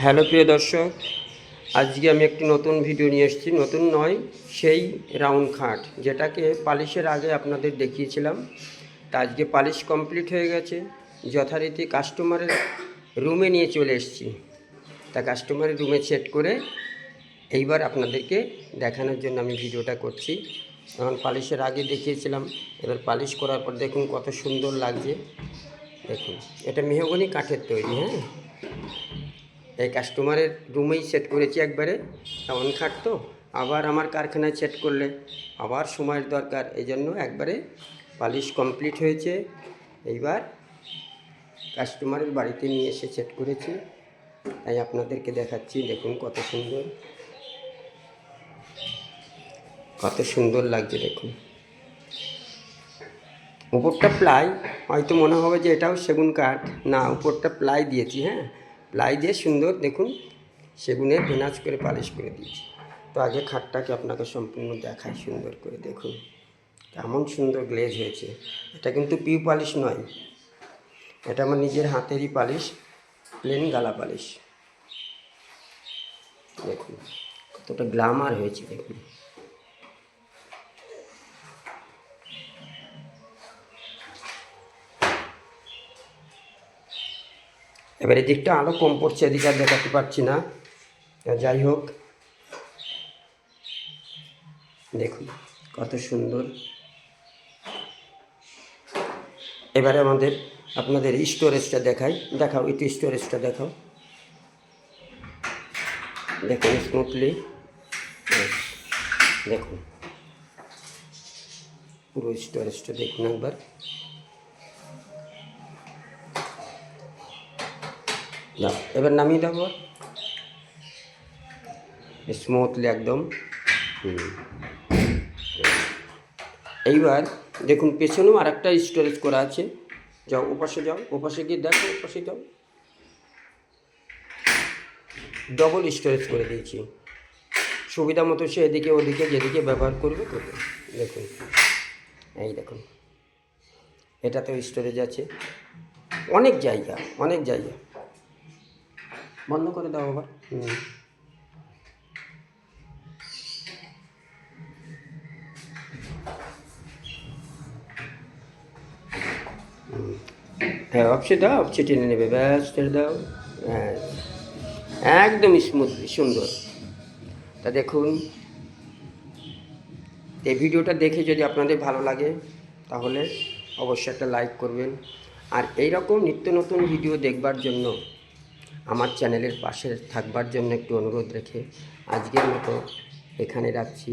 Hello প্রিয় দর্শক, আজকে আমি একটি নতুন ভিডিও নিয়ে এসেছি। নতুন নয়, সেই রাউন্ড খাট যেটাকে পালিশের আগে আপনাদের দেখিয়েছিলাম। তা আজকে পালিশ কমপ্লিট হয়ে গেছে, যথারীতি কাস্টমারের রুমে নিয়ে চলে এসেছি। তা কাস্টমারের রুমে সেট করে এইবার আপনাদেরকে দেখানোর জন্য আমি ভিডিওটা করছি। কারণ পালিশের আগে দেখিয়েছিলাম, এবার পালিশ করার পর দেখুন কত সুন্দর লাগছে। দেখুন, এটা মেহগনি কাঠের তৈরি। হ্যাঁ, এই কাস্টমারের রুমেই সেট করেছি একবারে, রাউন্ড খাট তো আবার আমার কারখানায় সেট করলে আবার সময়ের দরকার, এই জন্য একবারে পালিশ কমপ্লিট হয়েছে। এইবার কাস্টমারের বাড়িতে নিয়ে এসে সেট করেছি, তাই আপনাদেরকে দেখাচ্ছি। দেখুন কত সুন্দর, কত সুন্দর লাগছে। দেখুন উপরটা প্লাই, হয়তো মনে হবে যে এটাও সেগুন কাঠ, না, উপরটা প্লাই দিয়েছি। হ্যাঁ, প্লাই দিয়ে সুন্দর, দেখুন সেগুনের ভেনাজ করে পালিশ করে দিয়েছি। তো আগে খাটটাকে আপনাকে সম্পূর্ণ দেখাই সুন্দর করে। দেখুন কেমন সুন্দর গ্লেজ হয়েছে। এটা কিন্তু পিউ পালিশ নয়, এটা আমার নিজের হাতেরই পালিশ, প্লেন গালা পালিশ। দেখুন কতটা গ্ল্যামার হয়েছে। দেখুন এবার এদিকটা আরও কম পড়ছে, এদিকে আর দেখাতে পারছি না, যাই হোক। দেখুন কত সুন্দর। এবারে আপনাদের স্টোরেজটা দেখাও একটু স্টোরেজটা দেখাও। দেখুন স্মুথলি, দেখুন পুরো স্টোরেজটা দেখুন একবার। দাও, এবার নামিয়ে দেবো স্মুথলি একদম। এইবার দেখুন পেছনেও আর একটা স্টোরেজ করা আছে। যাও ওপাশে, যাও ওপাশে গিয়ে দেখো, ওপাশে যাও, ডবল স্টোরেজ করে দিয়েছি। সুবিধা মতো সে এদিকে ওদিকে যেদিকে ব্যবহার করবে করবে। দেখুন এই দেখুন, এটাতেও স্টোরেজ আছে, অনেক জায়গা, অনেক জায়গা। বন্ধ করে দাও আবার। হ্যাঁ, অপসে দাও, অপসে টেনে নেবে, ব্যাস ছেড়ে দাও। হ্যাঁ, একদম স্মুথলি সুন্দর। তা দেখুন, এই ভিডিওটা দেখে যদি আপনাদের ভালো লাগে তাহলে অবশ্যই একটা লাইক করবেন। আর এই রকম নিত্য নতুন ভিডিও দেখবার জন্য আমার চ্যানেলের পাশে থাকবার জন্য একটু অনুরোধ রেখে আজকের মতো এখানে রাখছি।